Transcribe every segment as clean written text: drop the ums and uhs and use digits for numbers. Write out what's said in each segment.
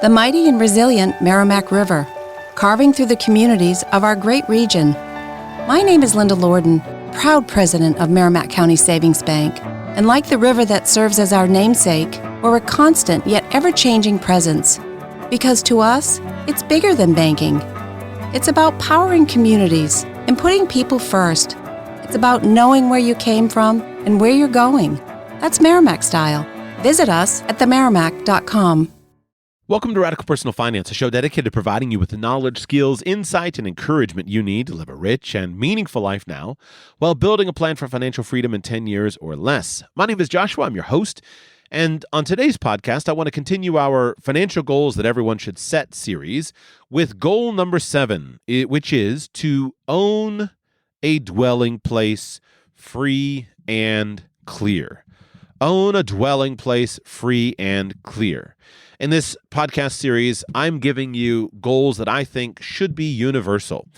the mighty and resilient Merrimack River, carving through the communities of our great region. My name is Linda Lorden, proud president of Merrimack County Savings Bank, and like the river that serves as our namesake, we're a constant yet ever-changing presence. Because to us, it's bigger than banking. It's about powering communities and putting people first. It's about knowing where you came from and where you're going. That's Merrimack style. Visit us at themerrimack.com. Welcome to Radical Personal Finance, a show dedicated to providing you with the knowledge, skills, insight, and encouragement you need to live a rich and meaningful life now while building a plan for financial freedom in 10 years or less. My name is Joshua. I'm your host. And on today's podcast, I want to continue our financial goals that everyone should set series with goal number 7, which is to own a dwelling place free and clear. Own a dwelling place free and clear. In this podcast series, I'm giving you goals that I think should be universal.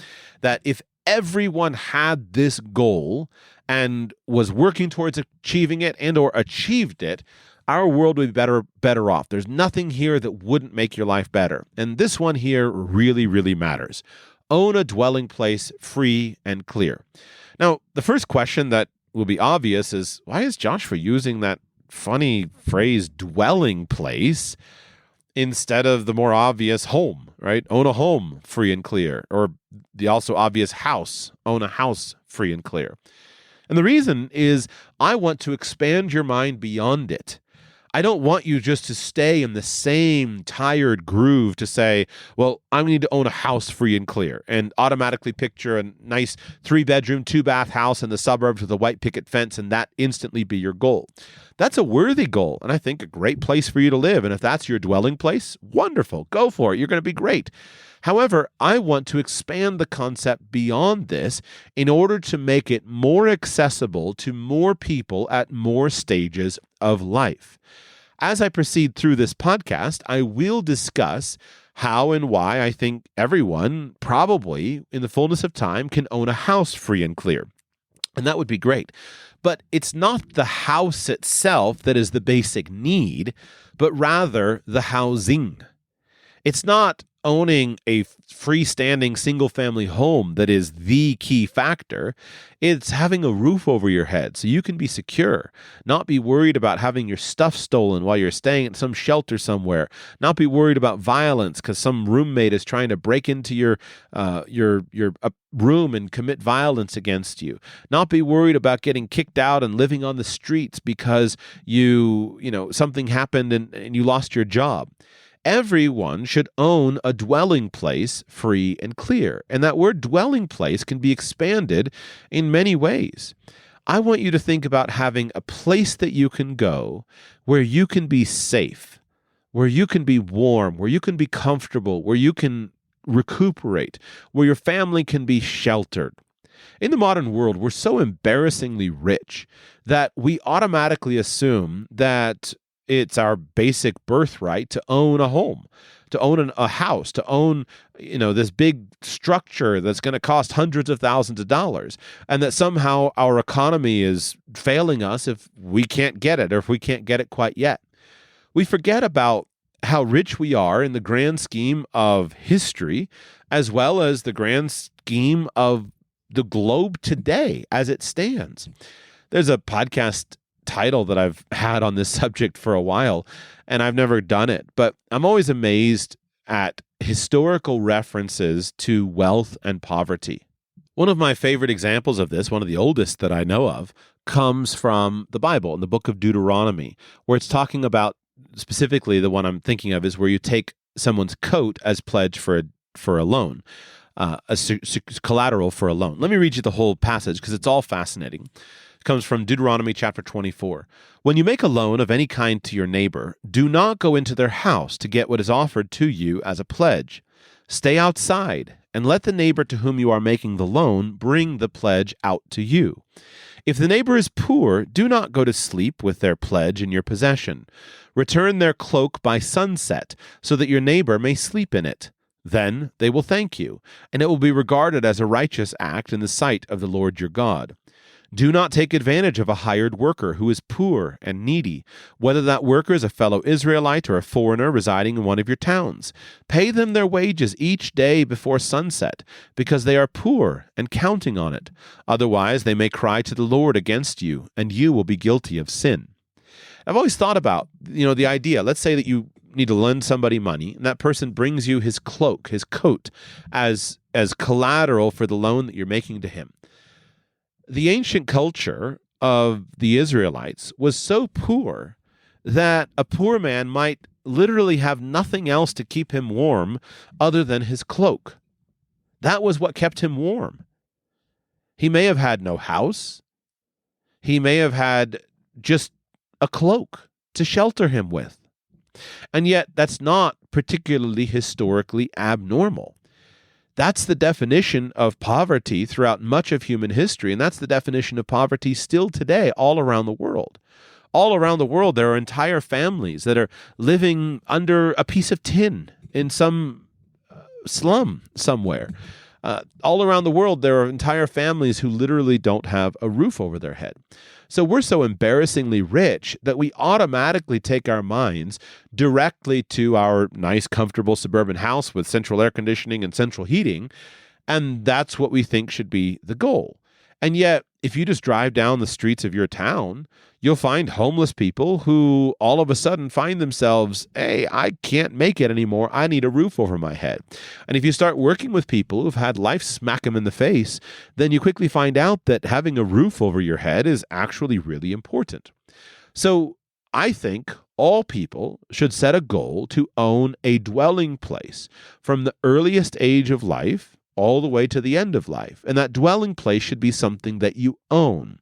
That if everyone had this goal and was working towards achieving it and or achieved it, our world would be better off. There's nothing here that wouldn't make your life better. And this one here really, really matters. Own a dwelling place free and clear. Now, the first question that will be obvious is, why is Joshua using that funny phrase, dwelling place, instead of the more obvious home, right? Own a home free and clear, or the also obvious house, own a house free and clear. And the reason is I want to expand your mind beyond it. I don't want you just to stay in the same tired groove to say, well, I need to own a house free and clear, and automatically picture a nice 3-bedroom, 2-bath house in the suburbs with a white picket fence, and that instantly be your goal. That's a worthy goal, and I think a great place for you to live. And if that's your dwelling place, wonderful. Go for it. You're going to be great. However, I want to expand the concept beyond this in order to make it more accessible to more people at more stages of life. As I proceed through this podcast, I will discuss how and why I think everyone probably in the fullness of time can own a house free and clear. And that would be great. But it's not the house itself that is the basic need, but rather the housing. It's not owning a freestanding single-family home that is the key factor. It's having a roof over your head so you can be secure, not be worried about having your stuff stolen while you're staying at some shelter somewhere, not be worried about violence because some roommate is trying to break into your room and commit violence against you, not be worried about getting kicked out and living on the streets because something happened and you lost your job. Everyone should own a dwelling place free and clear. And that word dwelling place can be expanded in many ways. I want you to think about having a place that you can go where you can be safe, where you can be warm, where you can be comfortable, where you can recuperate, where your family can be sheltered. In the modern world, we're so embarrassingly rich that we automatically assume that it's our basic birthright to own a home, to own a house, to own, this big structure that's going to cost hundreds of thousands of dollars, and that somehow our economy is failing us if we can't get it or if we can't get it quite yet. We forget about how rich we are in the grand scheme of history, as well as the grand scheme of the globe today as it stands. There's a podcast title that I've had on this subject for a while, and I've never done it, but I'm always amazed at historical references to wealth and poverty. One of my favorite examples of this, one of the oldest that I know of, comes from the Bible in the book of Deuteronomy, where it's talking about, specifically the one I'm thinking of is where you take someone's coat as pledge for a loan, collateral for a loan. Let me read you the whole passage because it's all fascinating. Comes from Deuteronomy chapter 24. When you make a loan of any kind to your neighbor, do not go into their house to get what is offered to you as a pledge. Stay outside and let the neighbor to whom you are making the loan bring the pledge out to you. If the neighbor is poor, do not go to sleep with their pledge in your possession. Return their cloak by sunset so that your neighbor may sleep in it. Then they will thank you, and it will be regarded as a righteous act in the sight of the Lord your God. Do not take advantage of a hired worker who is poor and needy, whether that worker is a fellow Israelite or a foreigner residing in one of your towns. Pay them their wages each day before sunset, because they are poor and counting on it. Otherwise, they may cry to the Lord against you, and you will be guilty of sin. I've always thought about, the idea. Let's say that you need to lend somebody money, and that person brings you his cloak, his coat, as collateral for the loan that you're making to him. The ancient culture of the Israelites was so poor that a poor man might literally have nothing else to keep him warm other than his cloak. That was what kept him warm. He may have had no house. He may have had just a cloak to shelter him with. And yet, that's not particularly historically abnormal. That's the definition of poverty throughout much of human history, and that's the definition of poverty still today all around the world. All around the world, there are entire families that are living under a piece of tin in some slum somewhere. All around the world, there are entire families who literally don't have a roof over their head. So we're so embarrassingly rich that we automatically take our minds directly to our nice, comfortable suburban house with central air conditioning and central heating, and that's what we think should be the goal. And yet, if you just drive down the streets of your town, you'll find homeless people who all of a sudden find themselves, hey, I can't make it anymore. I need a roof over my head. And if you start working with people who've had life smack them in the face, then you quickly find out that having a roof over your head is actually really important. So I think all people should set a goal to own a dwelling place from the earliest age of life all the way to the end of life. And that dwelling place should be something that you own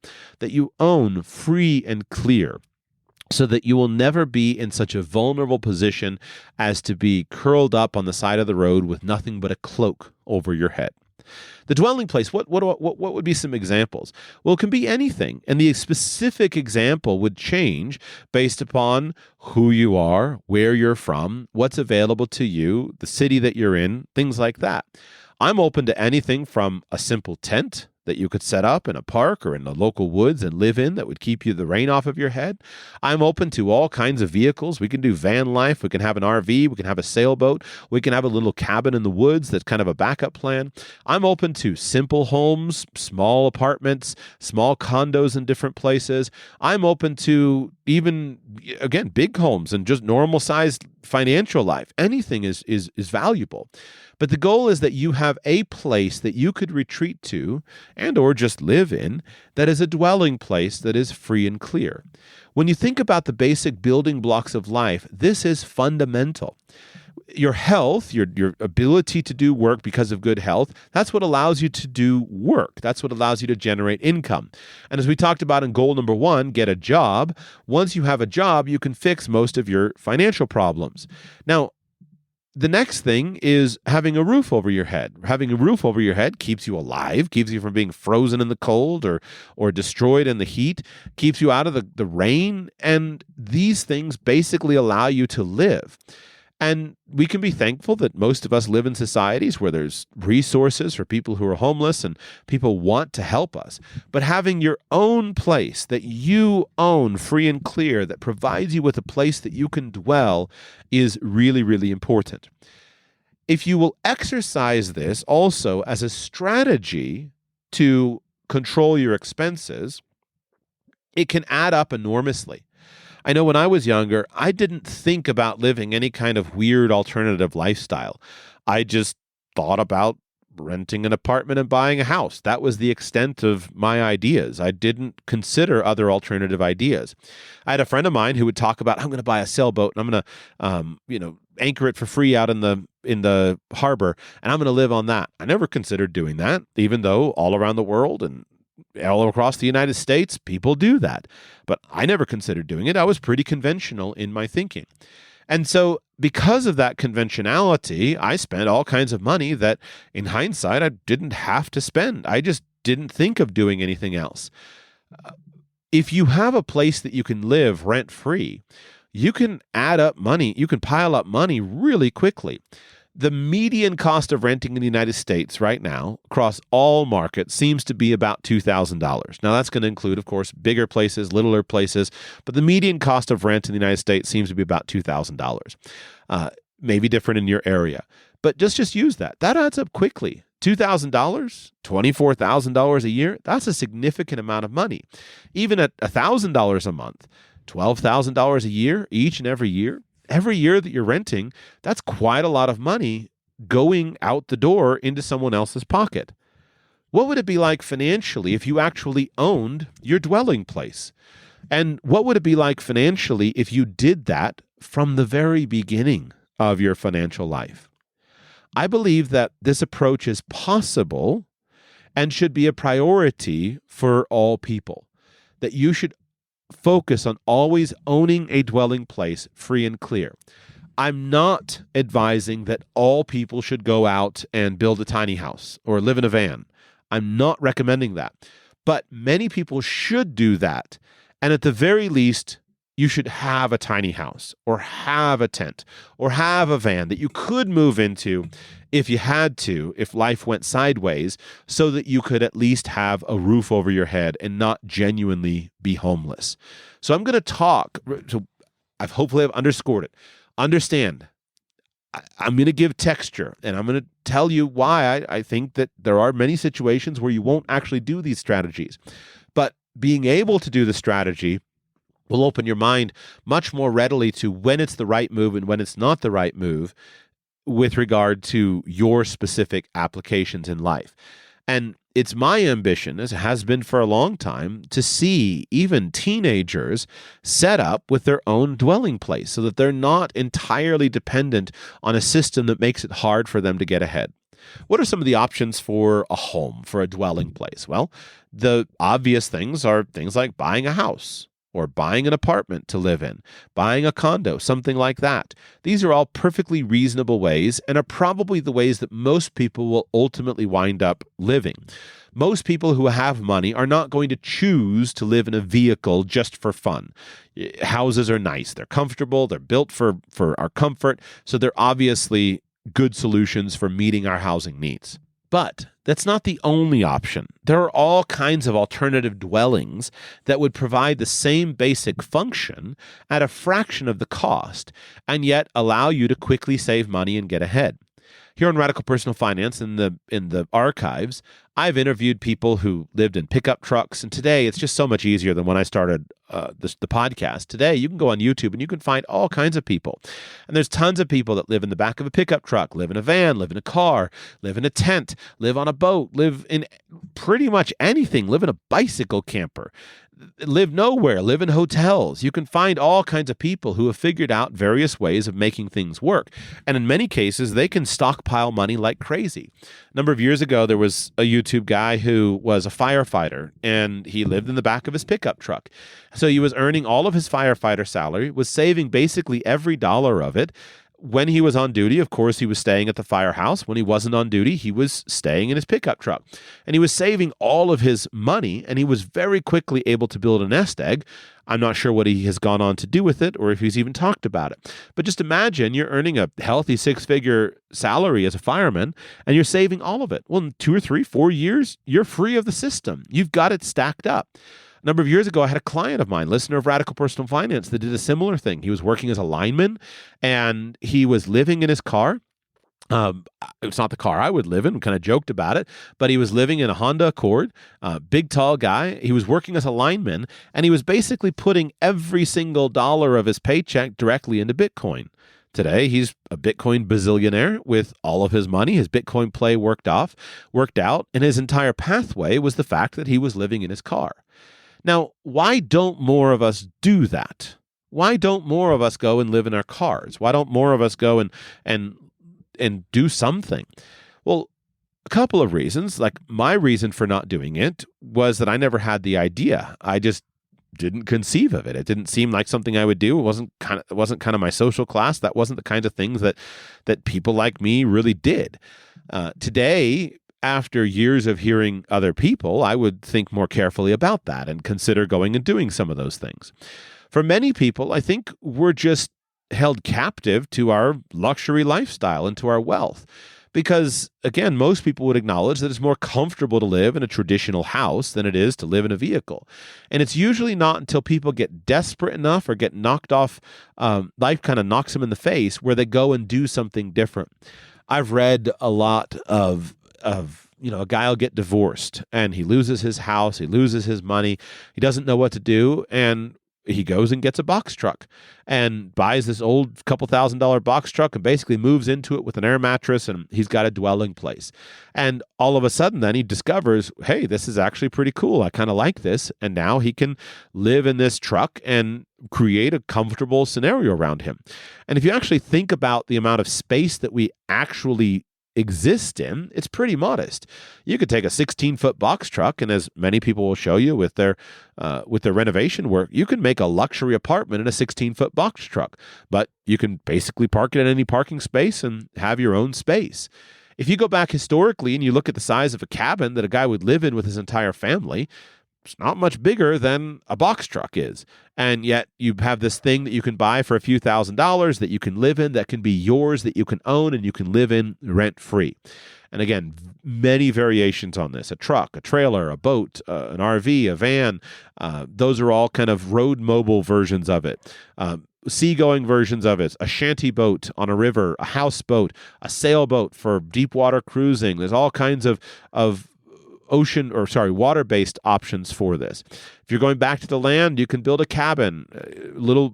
free and clear, so that you will never be in such a vulnerable position as to be curled up on the side of the road with nothing but a cloak over your head. The dwelling place, what would be some examples? Well, it can be anything, and the specific example would change based upon who you are, where you're from, what's available to you, the city that you're in, things like that. I'm open to anything from a simple tent that you could set up in a park or in the local woods and live in that would keep you the rain off of your head. I'm open to all kinds of vehicles. We can do van life. We can have an RV. We can have a sailboat. We can have a little cabin in the woods that's kind of a backup plan. I'm open to simple homes, small apartments, small condos in different places. I'm open to even, again, big homes and just normal sized financial life. Anything is valuable. But the goal is that you have a place that you could retreat to and or just live in that is a dwelling place that is free and clear. When you think about the basic building blocks of life, this is fundamental. Your health, your ability to do work because of good health, that's what allows you to do work. That's what allows you to generate income. And as we talked about in goal number 1, get a job. Once you have a job, you can fix most of your financial problems. Now, the next thing is having a roof over your head. Having a roof over your head keeps you alive, keeps you from being frozen in the cold or destroyed in the heat, keeps you out of the rain, and these things basically allow you to live. And we can be thankful that most of us live in societies where there's resources for people who are homeless and people want to help us. But having your own place that you own free and clear that provides you with a place that you can dwell is really, really important. If you will exercise this also as a strategy to control your expenses, it can add up enormously. I know when I was younger, I didn't think about living any kind of weird alternative lifestyle. I just thought about renting an apartment and buying a house. That was the extent of my ideas. I didn't consider other alternative ideas. I had a friend of mine who would talk about, I'm going to buy a sailboat and I'm going to, anchor it for free out in the harbor, and I'm going to live on that. I never considered doing that, even though all around the world and all across the United States, people do that. But I never considered doing it. I was pretty conventional in my thinking. And so because of that conventionality, I spent all kinds of money that in hindsight, I didn't have to spend. I just didn't think of doing anything else. If you have a place that you can live rent-free, you can add up money. You can pile up money really quickly. The median cost of renting in the United States right now across all markets seems to be about $2,000. Now, that's going to include, of course, bigger places, littler places, but the median cost of rent in the United States seems to be about $2,000. Maybe different in your area, but just use that. That adds up quickly. $2,000, $24,000 a year, that's a significant amount of money. Even at $1,000 a month, $12,000 a year, each and every year that you're renting, that's quite a lot of money going out the door into someone else's pocket. What would it be like financially if you actually owned your dwelling place? And what would it be like financially if you did that from the very beginning of your financial life? I believe that this approach is possible and should be a priority for all people, that you should focus on always owning a dwelling place free and clear. I'm not advising that all people should go out and build a tiny house or live in a van. I'm not recommending that. But many people should do that. And at the very least, you should have a tiny house or have a tent or have a van that you could move into if you had to, if life went sideways, so that you could at least have a roof over your head and not genuinely be homeless. So I'm going to talk, so hopefully I've underscored it. Understand, I'm going to give texture, and I'm going to tell you why I think that there are many situations where you won't actually do these strategies. But being able to do the strategy will open your mind much more readily to when it's the right move and when it's not the right move with regard to your specific applications in life. And it's my ambition, as it has been for a long time, to see even teenagers set up with their own dwelling place so that they're not entirely dependent on a system that makes it hard for them to get ahead. What are some of the options for a home, for a dwelling place? Well, the obvious things are things like buying a house, or buying an apartment to live in, buying a condo, something like that. These are all perfectly reasonable ways and are probably the ways that most people will ultimately wind up living. Most people who have money are not going to choose to live in a vehicle just for fun. Houses are nice, they're comfortable, they're built for our comfort, so they're obviously good solutions for meeting our housing needs. But that's not the only option. There are all kinds of alternative dwellings that would provide the same basic function at a fraction of the cost and yet allow you to quickly save money and get ahead. Here on Radical Personal Finance in the archives, I've interviewed people who lived in pickup trucks, and today it's just so much easier than when I started the podcast. Today you can go on YouTube and you can find all kinds of people. And there's tons of people that live in the back of a pickup truck, live in a van, live in a car, live in a tent, live on a boat, live in pretty much anything, live in a bicycle camper, live nowhere, live in hotels. You can find all kinds of people who have figured out various ways of making things work. And in many cases, they can stockpile money like crazy. A number of years ago, there was a YouTube guy who was a firefighter, and he lived in the back of his pickup truck. So he was earning all of his firefighter salary, was saving basically every dollar of it. When he was on duty, of course, he was staying at the firehouse. When he wasn't on duty, he was staying in his pickup truck. And he was saving all of his money, and he was very quickly able to build a nest egg. I'm not sure what he has gone on to do with it or if he's even talked about it. But just imagine you're earning a healthy six-figure salary as a fireman, and you're saving all of it. Well, in 2 or 3, 4 years, you're free of the system. You've got it stacked up. A number of years ago, I had a client of mine, listener of Radical Personal Finance, that did a similar thing. He was working as a lineman, and he was living in his car. It's not the car I would live in. We kind of joked about it, but he was living in a Honda Accord, big, tall guy. He was working as a lineman, and he was basically putting every single dollar of his paycheck directly into Bitcoin. Today, he's a Bitcoin bazillionaire with all of his money. His Bitcoin play worked out, and his entire pathway was the fact that he was living in his car. Now, why don't more of us do that? Why don't more of us go and live in our cars? Why don't more of us go and do something? Well, a couple of reasons. Like, my reason for not doing it was that I never had the idea. I just didn't conceive of it. It didn't seem like something I would do. It wasn't kind of my social class. That wasn't the kinds of things that people like me really did. Today, after years of hearing other people, I would think more carefully about that and consider going and doing some of those things. For many people, I think we're just held captive to our luxury lifestyle and to our wealth. Because, again, most people would acknowledge that it's more comfortable to live in a traditional house than it is to live in a vehicle. And it's usually not until people get desperate enough or get knocked off, life kind of knocks them in the face, where they go and do something different. I've read a lot of a guy will get divorced and he loses his house, he loses his money, he doesn't know what to do, and he goes and gets a box truck and buys this old couple $1,000 box truck and basically moves into it with an air mattress, and he's got a dwelling place. And all of a sudden then he discovers, hey, this is actually pretty cool. I kind of like this. And now he can live in this truck and create a comfortable scenario around him. And if you actually think about the amount of space that we actually exist in, it's pretty modest. You could take a 16-foot box truck, and as many people will show you with their renovation work, you can make a luxury apartment in a 16-foot box truck, but you can basically park it in any parking space and have your own space. If you go back historically and you look at the size of a cabin that a guy would live in with his entire family, it's not much bigger than a box truck is. And yet you have this thing that you can buy for a few $1,000s that you can live in, that can be yours, that you can own, and you can live in rent-free. And again, many variations on this: a truck, a trailer, a boat, an RV, a van. Those are all kind of road mobile versions of it. Seagoing versions of it, a shanty boat on a river, a houseboat, a sailboat for deep water cruising. There's all kinds of water-based options for this. If you're going back to the land, you can build a cabin,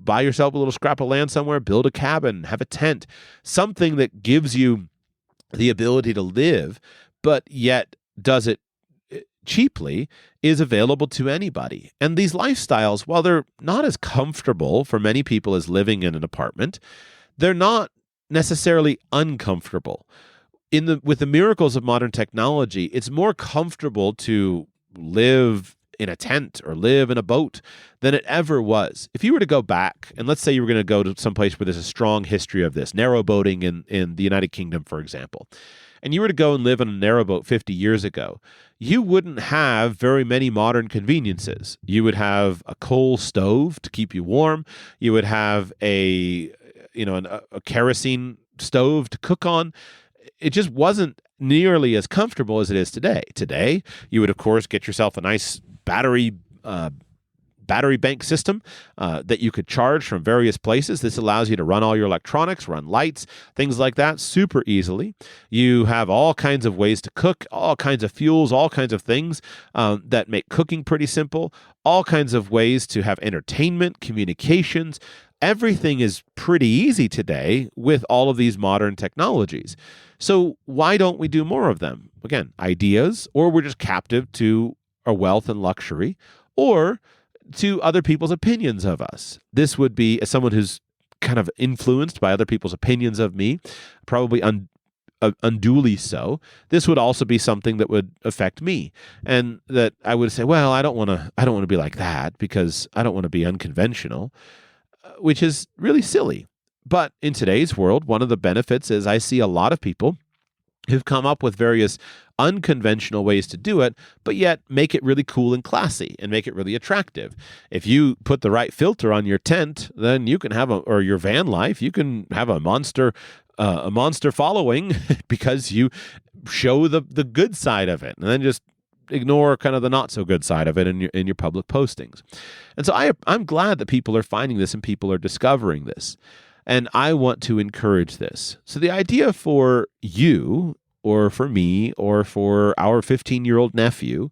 buy yourself a little scrap of land somewhere, build a cabin, have a tent, something that gives you the ability to live, but yet does it cheaply, is available to anybody. And these lifestyles, while they're not as comfortable for many people as living in an apartment, they're not necessarily uncomfortable. With the miracles of modern technology, it's more comfortable to live in a tent or live in a boat than it ever was. If you were to go back, and let's say you were going to go to some place where there's a strong history of this, narrowboating in the United Kingdom, for example, and you were to go and live in a narrowboat 50 years ago, you wouldn't have very many modern conveniences. You would have a coal stove to keep you warm. You would have a kerosene stove to cook on. It just wasn't nearly as comfortable as it is today. Today, you would, of course, get yourself a nice battery bank system that you could charge from various places. This allows you to run all your electronics, run lights, things like that super easily. You have all kinds of ways to cook, all kinds of fuels, all kinds of things that make cooking pretty simple, all kinds of ways to have entertainment, communications. Everything is pretty easy today with all of these modern technologies. So why don't we do more of them? Again, ideas, or we're just captive to our wealth and luxury, or to other people's opinions of us. This would be, as someone who's kind of influenced by other people's opinions of me, probably unduly so, this would also be something that would affect me. And that I would say, well, I don't want to be like that because I don't want to be unconventional, which is really silly. But in today's world, one of the benefits is I see a lot of people who've come up with various unconventional ways to do it, but yet make it really cool and classy and make it really attractive. If you put the right filter on your tent, then you can have or your van life, you can have a monster following because you show the good side of it, and then just ignore kind of the not so good side of it in your public postings. And so I'm glad that people are finding this and people are discovering this. And I want to encourage this. So the idea for you or for me or for our 15-year-old nephew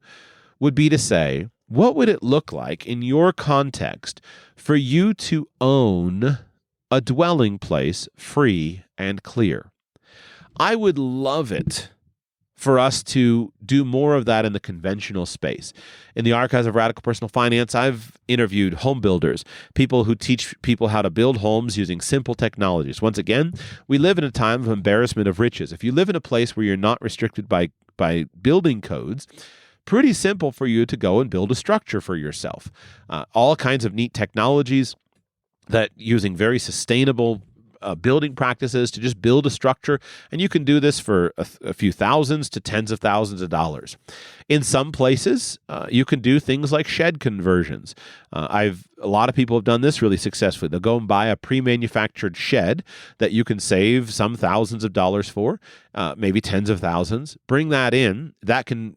would be to say, what would it look like in your context for you to own a dwelling place free and clear? I would love it for us to do more of that in the conventional space. In the Archives of Radical Personal Finance, I've interviewed home builders, people who teach people how to build homes using simple technologies. Once again, we live in a time of embarrassment of riches. If you live in a place where you're not restricted by building codes, pretty simple for you to go and build a structure for yourself. All kinds of neat technologies that using very sustainable building practices to just build a structure. And you can do this for a few thousands to tens of thousands of dollars. In some places, you can do things like shed conversions. A lot of people have done this really successfully. They'll go and buy a pre-manufactured shed that you can save some thousands of dollars for, maybe tens of thousands. Bring that in. That can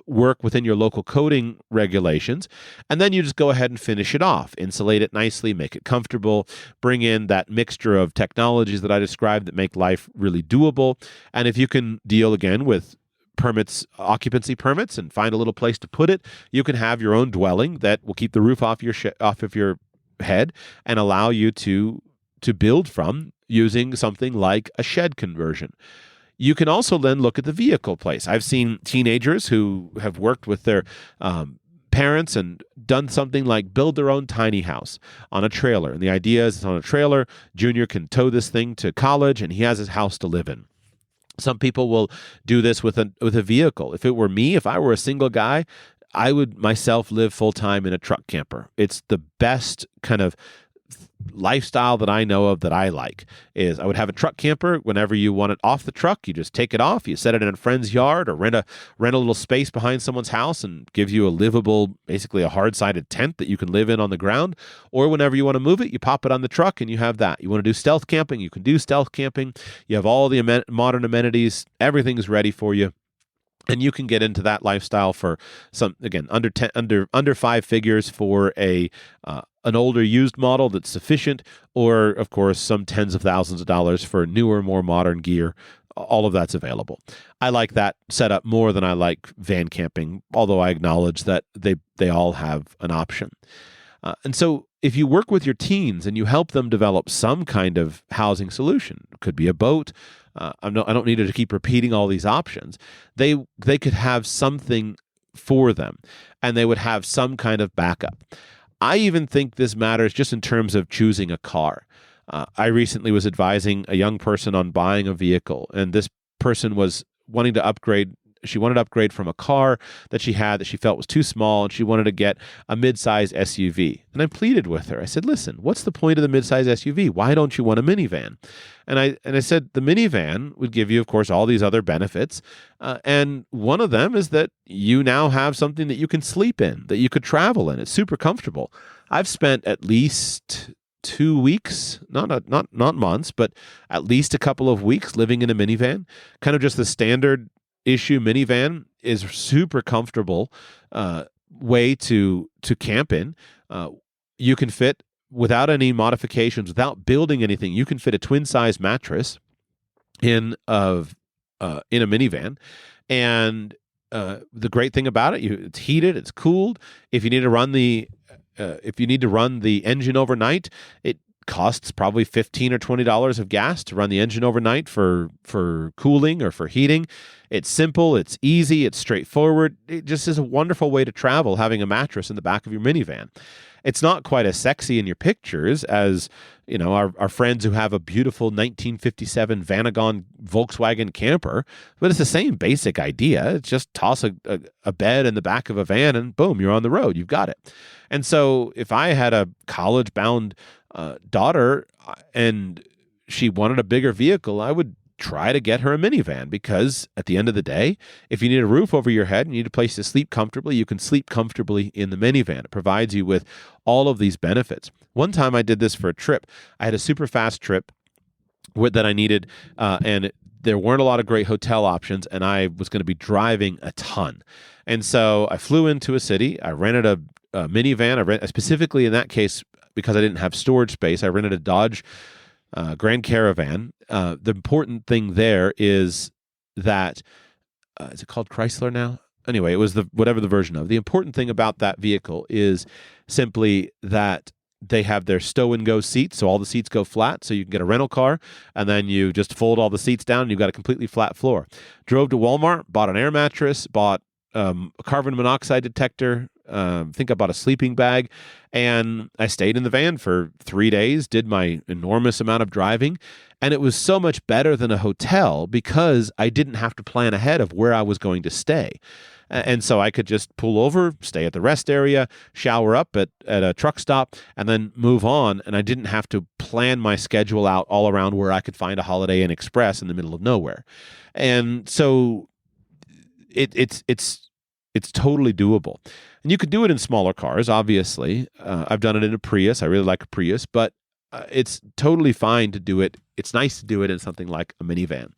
work within your local coding regulations, and then you just go ahead and finish it off, insulate it nicely, make it comfortable, bring in that mixture of technologies that I described that make life really doable. And if you can deal again with permits, occupancy permits, and find a little place to put it, you can have your own dwelling that will keep the roof off of your head and allow you to build from using something like a shed conversion. You can also then look at the vehicle place. I've seen teenagers who have worked with their parents and done something like build their own tiny house on a trailer. And the idea is it's on a trailer. Junior can tow this thing to college, and he has his house to live in. Some people will do this with a vehicle. If it were me, if I were a single guy, I would myself live full-time in a truck camper. It's the best kind of lifestyle that I know of that I like. Is I would have a truck camper. Whenever you want it off the truck, you just take it off, you set it in a friend's yard, or rent a little space behind someone's house and gives you a livable, basically a hard-sided tent that you can live in on the ground. Or whenever you want to move it, you pop it on the truck and you have that. You want to do stealth camping, you can do stealth camping. You have all the modern amenities, everything's ready for you. And you can get into that lifestyle for some, again, under 5 figures for an older used model that's sufficient, or of course some tens of thousands of dollars for newer, more modern gear. All of that's available. I like that setup more than I like van camping, although I acknowledge that they all have an option. And so if you work with your teens and you help them develop some kind of housing solution, it could be a boat. I don't need to keep repeating all these options. They could have something for them, and they would have some kind of backup. I even think this matters just in terms of choosing a car. I recently was advising a young person on buying a vehicle, and this person was wanting to upgrade. She wanted to upgrade from a car that she had that she felt was too small, and she wanted to get a mid-size SUV. And I pleaded with her. I said, listen, what's the point of the mid-size SUV? Why don't you want a minivan? And I said, the minivan would give you, of course, all these other benefits. And one of them is that you now have something that you can sleep in, that you could travel in. It's super comfortable. I've spent at least 2 weeks, not months, but at least a couple of weeks living in a minivan, kind of just the standard issue minivan is super comfortable way to camp in. You can fit, without any modifications, without building anything, you can fit a twin size mattress in a minivan. And the great thing about it, it's heated, it's cooled. If you need to run the engine overnight, it costs probably $15 or $20 of gas to run the engine overnight for cooling or for heating. It's simple, it's easy, it's straightforward. It just is a wonderful way to travel, having a mattress in the back of your minivan. It's not quite as sexy in your pictures as, you know, our friends who have a beautiful 1957 Vanagon Volkswagen camper, but it's the same basic idea. It's just toss a bed in the back of a van and boom, you're on the road. You've got it. And so if I had a college-bound daughter and she wanted a bigger vehicle, I would try to get her a minivan, because at the end of the day, if you need a roof over your head and you need a place to sleep comfortably, you can sleep comfortably in the minivan. It provides you with all of these benefits. One time I did this for a trip. I had a super fast trip that I needed, and there weren't a lot of great hotel options, and I was going to be driving a ton. And so I flew into a city. I rented a minivan. Specifically in that case, because I didn't have storage space, I rented a Dodge Grand Caravan. The important thing there is that, is it called Chrysler now? Anyway, it was whatever the version of. The important thing about that vehicle is simply that they have their stow and go seats, so all the seats go flat, so you can get a rental car, and then you just fold all the seats down, and you've got a completely flat floor. Drove to Walmart, bought an air mattress, bought a carbon monoxide detector, I think I bought a sleeping bag, and I stayed in the van for 3 days, did my enormous amount of driving, and it was so much better than a hotel because I didn't have to plan ahead of where I was going to stay. And so I could just pull over, stay at the rest area, shower up at a truck stop, and then move on. And I didn't have to plan my schedule out all around where I could find a Holiday Inn Express in the middle of nowhere. And so it's totally doable. And you could do it in smaller cars, obviously. I've done it in a Prius. I really like a Prius, but it's totally fine to do it. It's nice to do it in something like a minivan.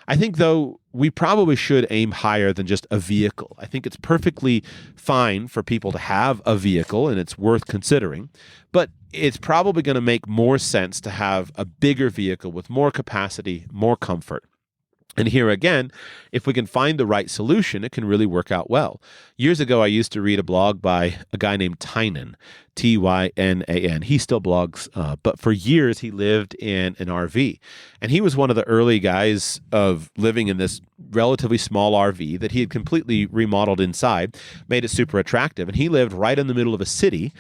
I think, though, we probably should aim higher than just a vehicle. I think it's perfectly fine for people to have a vehicle, and it's worth considering. But it's probably going to make more sense to have a bigger vehicle with more capacity, more comfort. And here again, if we can find the right solution, it can really work out well. Years ago, I used to read a blog by a guy named Tynan, Tynan. He still blogs, but for years he lived in an RV. And he was one of the early guys of living in this relatively small RV that he had completely remodeled inside, made it super attractive. And he lived right in the middle of a city,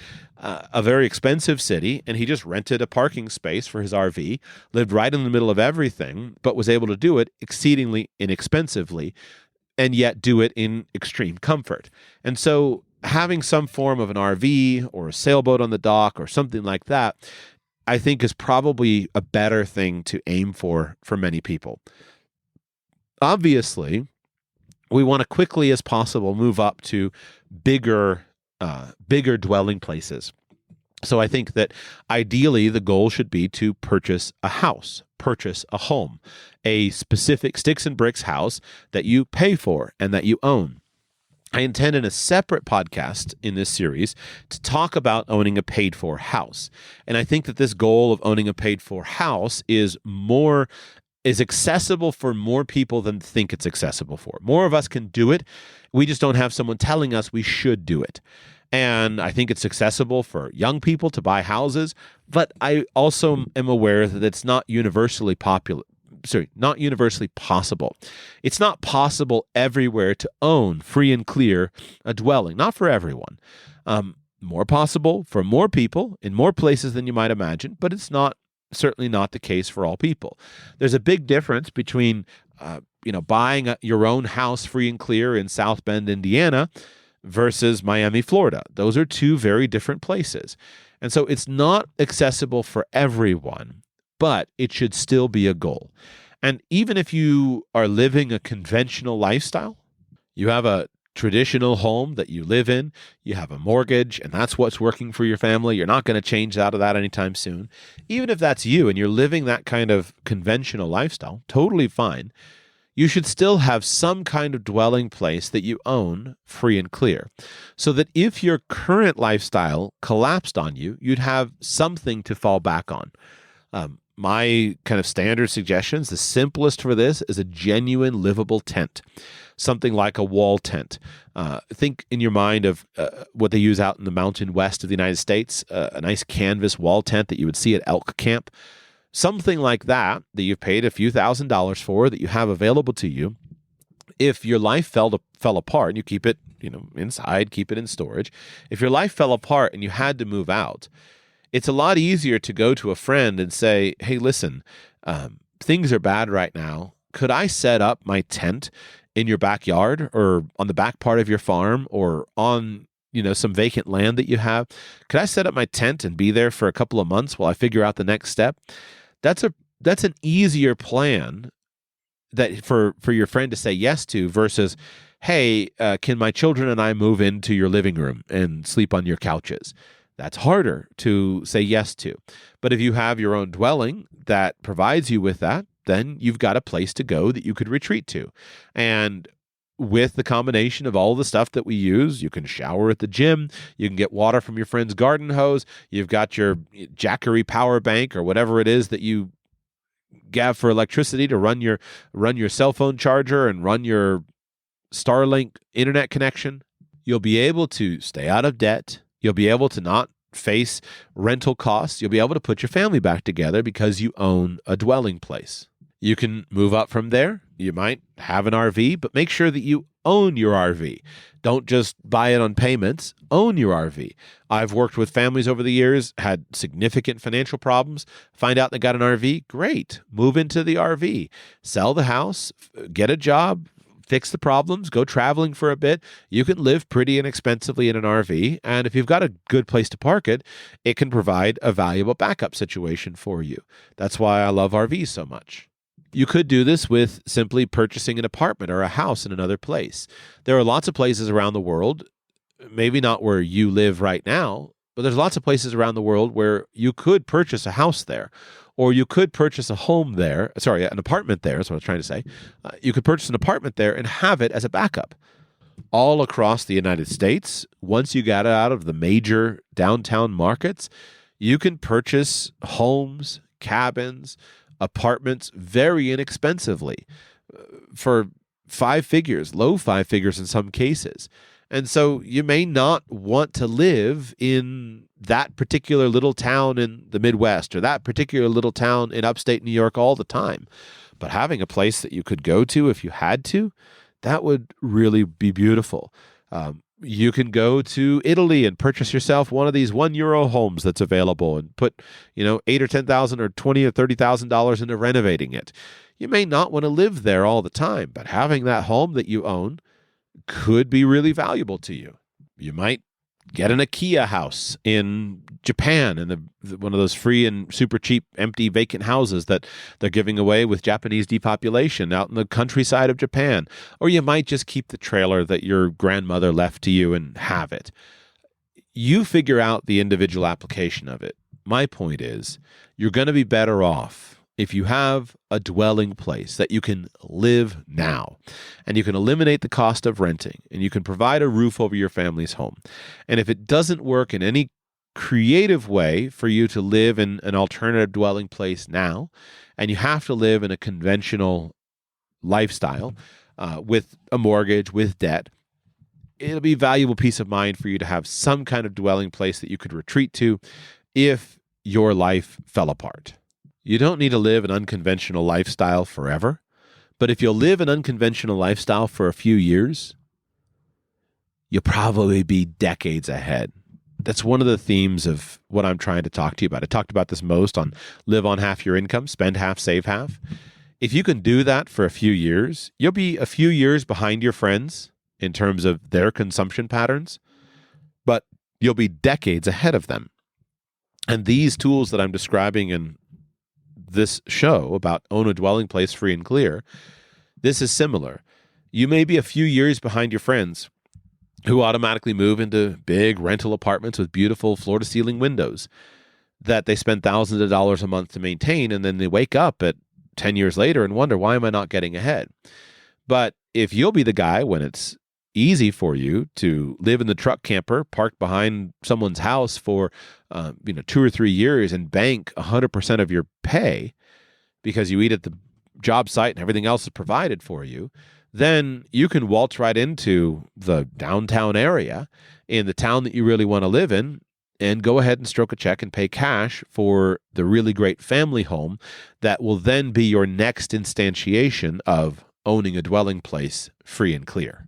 a very expensive city, and he just rented a parking space for his RV, lived right in the middle of everything, but was able to do it exceedingly inexpensively, and yet do it in extreme comfort. And so having some form of an RV or a sailboat on the dock or something like that, I think is probably a better thing to aim for many people. Obviously, we want to quickly as possible move up to bigger dwelling places. So I think that ideally the goal should be to purchase a house, purchase a home, a specific sticks and bricks house that you pay for and that you own. I intend in a separate podcast in this series to talk about owning a paid-for house. And I think that this goal of owning a paid-for house is accessible for more people than think it's accessible for. More of us can do it. We just don't have someone telling us we should do it. And I think it's accessible for young people to buy houses, but I also am aware that it's not universally possible. It's not possible everywhere to own free and clear a dwelling, not for everyone. More possible for more people in more places than you might imagine, but it's certainly not the case for all people. There's a big difference between buying your own house free and clear in South Bend, Indiana, versus Miami, Florida. Those are two very different places. And so it's not accessible for everyone, but it should still be a goal. And even if you are living a conventional lifestyle, you have a traditional home that you live in, you have a mortgage, and that's what's working for your family, you're not going to change out of that anytime soon. Even if that's you and you're living that kind of conventional lifestyle, totally fine. You should still have some kind of dwelling place that you own free and clear, so that if your current lifestyle collapsed on you, you'd have something to fall back on. My kind of standard suggestions, the simplest for this is a genuine livable tent, something like a wall tent. Think in your mind of what they use out in the mountain west of the United States, a nice canvas wall tent that you would see at elk camp. Something like that you've paid a few $1,000s for, that you have available to you. If your life fell apart and you keep it, inside, keep it in storage. If your life fell apart and you had to move out, it's a lot easier to go to a friend and say, hey, listen, things are bad right now. Could I set up my tent in your backyard or on the back part of your farm or on some vacant land that you have? Could I set up my tent and be there for a couple of months while I figure out the next step? That's an easier plan that for your friend to say yes to versus, hey, can my children and I move into your living room and sleep on your couches? That's harder to say yes to. But if you have your own dwelling that provides you with that, then you've got a place to go that you could retreat to. And with the combination of all the stuff that we use, you can shower at the gym, you can get water from your friend's garden hose, you've got your Jackery power bank or whatever it is that you have for electricity to run your cell phone charger and run your Starlink internet connection. You'll be able to stay out of debt. You'll be able to not face rental costs. You'll be able to put your family back together because you own a dwelling place. You can move up from there. You might have an RV, but make sure that you own your RV. Don't just buy it on payments. Own your RV. I've worked with families over the years, had significant financial problems. Find out they got an RV. Great. Move into the RV. Sell the house. Get a job. Fix the problems. Go traveling for a bit. You can live pretty inexpensively in an RV. And if you've got a good place to park it, it can provide a valuable backup situation for you. That's why I love RVs so much. You could do this with simply purchasing an apartment or a house in another place. There are lots of places around the world, maybe not where you live right now, but there's lots of places around the world where you could purchase a house there, or you could purchase a home there. Sorry, an apartment there is what I was trying to say. You could purchase an apartment there and have it as a backup. All across the United States, once you got out of the major downtown markets, you can purchase homes, cabins, apartments very inexpensively for 5 figures, low 5 figures in some cases. And so you may not want to live in that particular little town in the Midwest or that particular little town in upstate New York all the time. But having a place that you could go to if you had to, that would really be beautiful. You can go to Italy and purchase yourself one of these €1 homes that's available and put, $8,000 or $10,000 or $20,000 or $30,000 into renovating it. You may not want to live there all the time, but having that home that you own could be really valuable to you. You might get an IKEA house in Japan, in one of those free and super cheap empty vacant houses that they're giving away with Japanese depopulation out in the countryside of Japan. Or you might just keep the trailer that your grandmother left to you and have it. You figure out the individual application of it. My point is, you're going to be better off if you have a dwelling place that you can live now, and you can eliminate the cost of renting, and you can provide a roof over your family's home. And if it doesn't work in any creative way for you to live in an alternative dwelling place now, and you have to live in a conventional lifestyle with a mortgage, with debt, it'll be valuable peace of mind for you to have some kind of dwelling place that you could retreat to if your life fell apart. You don't need to live an unconventional lifestyle forever, but if you'll live an unconventional lifestyle for a few years, you'll probably be decades ahead. That's one of the themes of what I'm trying to talk to you about. I talked about this most on Live on Half Your Income, Spend Half, Save Half. If you can do that for a few years, you'll be a few years behind your friends in terms of their consumption patterns, but you'll be decades ahead of them. And these tools that I'm describing in this show about own a dwelling place free and clear, this is similar. You may be a few years behind your friends who automatically move into big rental apartments with beautiful floor-to-ceiling windows that they spend thousands of dollars a month to maintain, and then they wake up at 10 years later and wonder, why am I not getting ahead? But if you'll be the guy when it's easy for you to live in the truck camper parked behind someone's house for 2 or 3 years and bank 100% of your pay because you eat at the job site and everything else is provided for you, then you can waltz right into the downtown area in the town that you really want to live in and go ahead and stroke a check and pay cash for the really great family home that will then be your next instantiation of owning a dwelling place free and clear.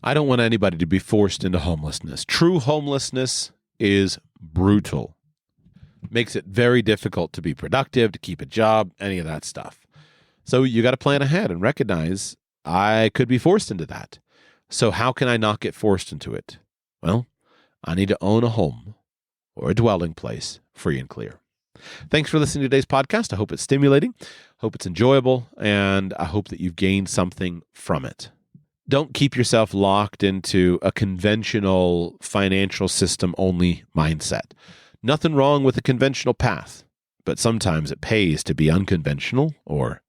I don't want anybody to be forced into homelessness. True homelessness is brutal. Makes it very difficult to be productive, to keep a job, any of that stuff. So you got to plan ahead and recognize I could be forced into that. So how can I not get forced into it? Well, I need to own a home or a dwelling place free and clear. Thanks for listening to today's podcast. I hope it's stimulating, hope it's enjoyable, and I hope that you've gained something from it. Don't keep yourself locked into a conventional financial system only mindset. Nothing wrong with a conventional path, but sometimes it pays to be unconventional or,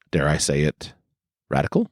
dare I say it, radical.